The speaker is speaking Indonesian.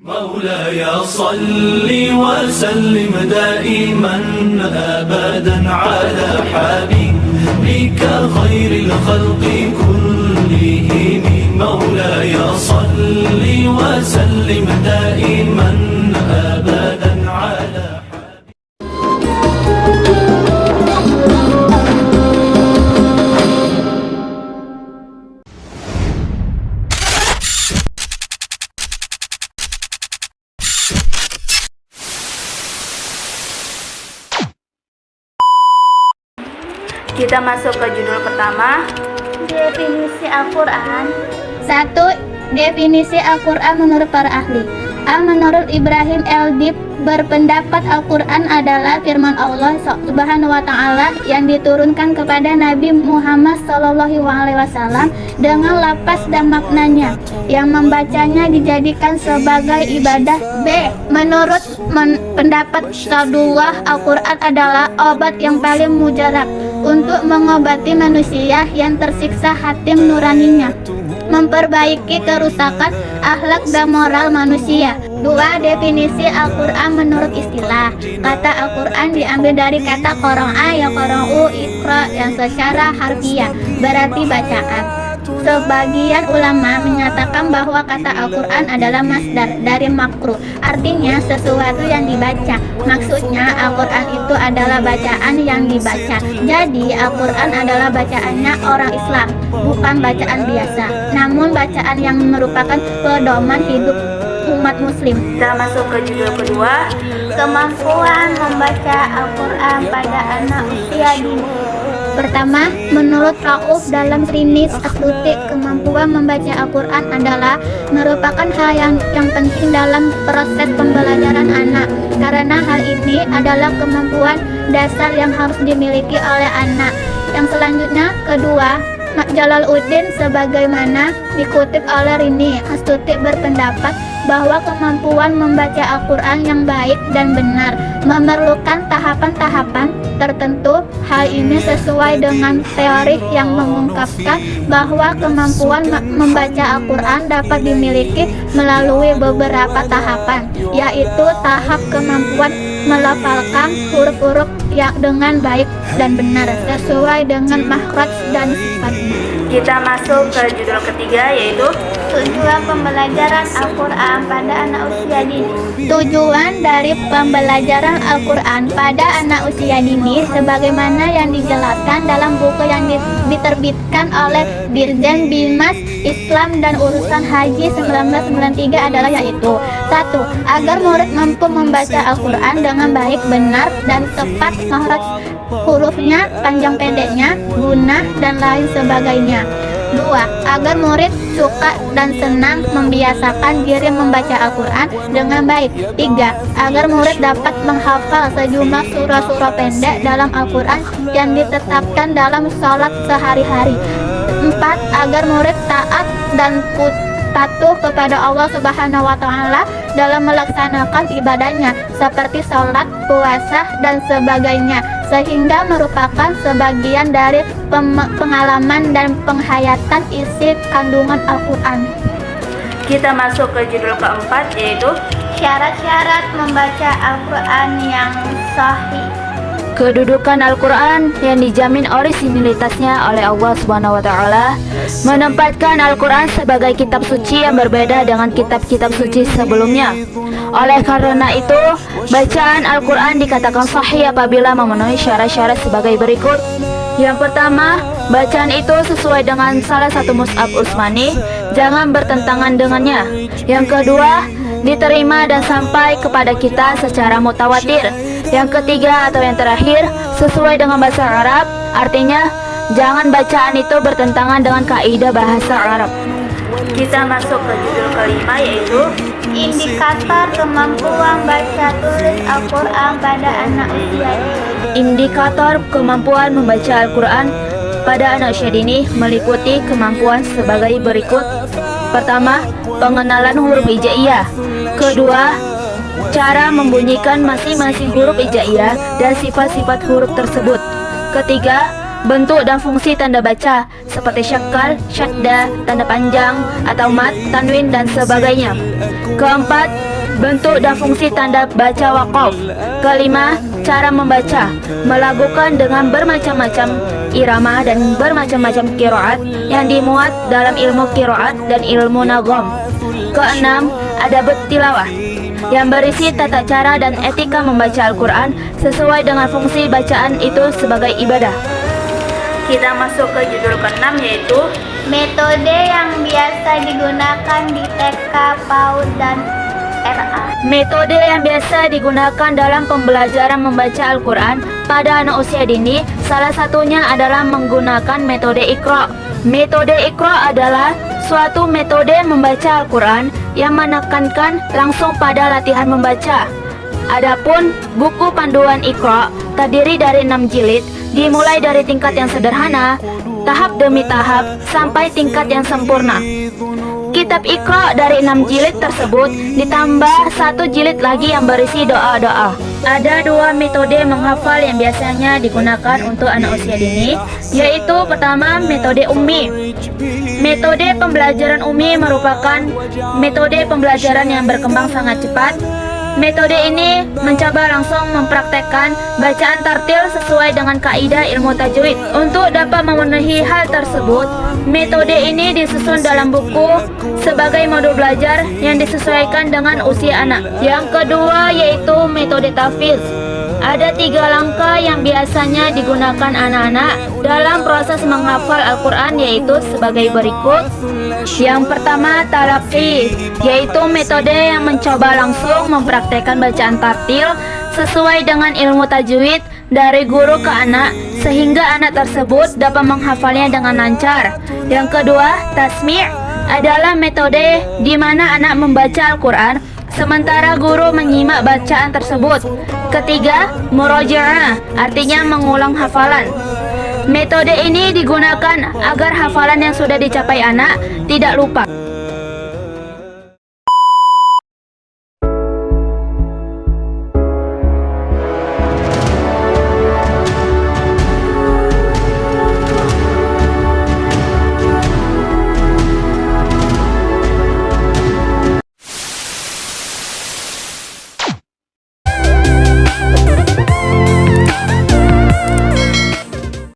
مولاي صل وسلم دائما أبدا على حبيبك خير الخلق كلهم مولاي صل وسلم دائما أبدا على Kita masuk ke judul pertama. Definisi Al-Quran. 1. Definisi Al-Quran menurut para ahli. Menurut Ibrahim Eldib berpendapat Al-Quran adalah firman Allah Subhanahu wa Ta'ala yang diturunkan kepada Nabi Muhammad SAW dengan lapas dan maknanya, yang membacanya dijadikan sebagai ibadah. B. Menurut pendapat Sadullah, Al-Quran adalah obat yang paling mujarab untuk mengobati manusia yang tersiksa hati nuraninya, memperbaiki kerusakan akhlak dan moral manusia. 2. Definisi Al-Quran menurut istilah. Kata Al-Quran diambil dari kata qara'a ya qara'u, iqra, yang secara harfiah berarti bacaan. Sebagian ulama menyatakan bahwa kata Al-Quran adalah masdar dari makruh, artinya sesuatu yang dibaca. Maksudnya Al-Quran itu adalah bacaan yang dibaca. Jadi Al-Quran adalah bacaannya orang Islam, bukan bacaan biasa, namun bacaan yang merupakan pedoman hidup umat muslim. Kita masuk ke judul kedua. Kemampuan membaca Al-Quran pada anak usia dini. Pertama, menurut Rauf dalam Trinis Astuti, kemampuan membaca Al-Quran adalah merupakan hal yang penting dalam proses pembelajaran anak, karena hal ini adalah kemampuan dasar yang harus dimiliki oleh anak. Yang selanjutnya, kedua, Jalaluddin sebagaimana dikutip oleh Rini Astuti berpendapat bahwa kemampuan membaca Al-Quran yang baik dan benar memerlukan tahapan-tahapan tertentu. Hal ini sesuai dengan teori yang mengungkapkan bahwa kemampuan membaca Al-Quran dapat dimiliki melalui beberapa tahapan, yaitu tahap kemampuan melafalkan huruf-huruf yang dengan baik dan benar sesuai dengan makhraj dan sifatnya. Kita masuk ke judul ketiga, yaitu Tujuan pembelajaran Al-Quran pada anak usia dini. Tujuan dari pembelajaran Al-Quran pada anak usia dini sebagaimana yang dijelaskan dalam buku yang diterbitkan oleh Dirjen Bimas Islam dan Urusan Haji 1993 adalah yaitu 1. Agar murid mampu membaca Al-Quran dengan baik, benar, dan tepat makhraj hurufnya, panjang pendeknya, gunnah, dan lain sebagainya. 2. Agar murid suka dan senang membiasakan diri membaca Al-Quran dengan baik. 3. Agar murid dapat menghafal sejumlah surah-surah pendek dalam Al-Quran yang ditetapkan dalam sholat sehari-hari. 4. Agar murid taat dan patuh kepada Allah Subhanahu wa Ta'ala dalam melaksanakan ibadahnya seperti sholat, puasa, dan sebagainya, sehingga merupakan sebagian dari pengalaman dan penghayatan isi kandungan Al-Quran. kita masuk ke judul keempat, yaitu Syarat-syarat membaca Al-Quran yang sahih. Kedudukan Al-Quran yang dijamin orisinilitasnya oleh Allah Subhanahu wa Ta'ala menempatkan Al-Quran sebagai kitab suci yang berbeda dengan kitab-kitab suci sebelumnya. Oleh karena itu, bacaan Al-Quran dikatakan sahih apabila memenuhi syarat-syarat sebagai berikut. Yang pertama, bacaan itu sesuai dengan salah satu mushaf Utsmani, jangan bertentangan dengannya. Yang kedua, diterima dan sampai kepada kita secara mutawatir. Yang ketiga atau yang terakhir, sesuai dengan bahasa Arab, artinya jangan bacaan itu bertentangan dengan kaidah bahasa Arab. kita masuk ke judul kelima, yaitu Indikator kemampuan baca tulis Al-Quran pada anak usia dini. Indikator kemampuan membaca Al-Quran pada anak usia dini meliputi kemampuan sebagai berikut. Pertama, pengenalan huruf hijaiyah. Kedua, cara membunyikan masing-masing huruf hijaiyah dan sifat-sifat huruf tersebut. Ketiga, bentuk dan fungsi tanda baca seperti syakkal, syadda, tanda panjang atau mat, tanwin, dan sebagainya. Keempat, bentuk dan fungsi tanda baca waqaf. Kelima, cara membaca, melakukan dengan bermacam-macam irama dan bermacam-macam qiraat yang dimuat dalam ilmu qiraat dan ilmu nagom. Keenam, adab tilawah yang berisi tata cara dan etika membaca Al-Quran sesuai dengan fungsi bacaan itu sebagai ibadah. Kita masuk ke judul ke-6 yaitu Metode yang biasa digunakan di TK, PAUD, dan RA. Metode yang biasa digunakan dalam pembelajaran membaca Al-Quran pada anak usia dini salah satunya adalah menggunakan metode Iqra. Metode Iqra adalah suatu metode membaca Al-Quran yang menekankan langsung pada latihan membaca. Adapun buku panduan Iqra terdiri dari 6 jilid, dimulai dari tingkat yang sederhana, tahap demi tahap, sampai tingkat yang sempurna. Kitab Iqra dari 6 jilid tersebut ditambah 1 jilid lagi yang berisi doa-doa. Ada 2 metode menghafal yang biasanya digunakan untuk anak usia dini, yaitu pertama metode ummi. Metode pembelajaran ummi merupakan metode pembelajaran yang berkembang sangat cepat. Metode ini mencoba langsung mempraktekkan bacaan tartil sesuai dengan kaidah ilmu tajwid. Untuk dapat memenuhi hal tersebut, metode ini disusun dalam buku sebagai modul belajar yang disesuaikan dengan usia anak. Yang kedua yaitu metode tahfiz. Ada 3 langkah yang biasanya digunakan anak-anak dalam proses menghafal Al-Quran, yaitu sebagai berikut. Yang pertama, talaqi, yaitu metode yang mencoba langsung mempraktekkan bacaan tartil sesuai dengan ilmu tajwid dari guru ke anak sehingga anak tersebut dapat menghafalnya dengan lancar. Yang kedua, tasmi' adalah metode di mana anak membaca Al-Quran sementara guru menyimak bacaan tersebut. Ketiga, muraja'ah, artinya mengulang hafalan. Metode ini digunakan agar hafalan yang sudah dicapai anak tidak lupa.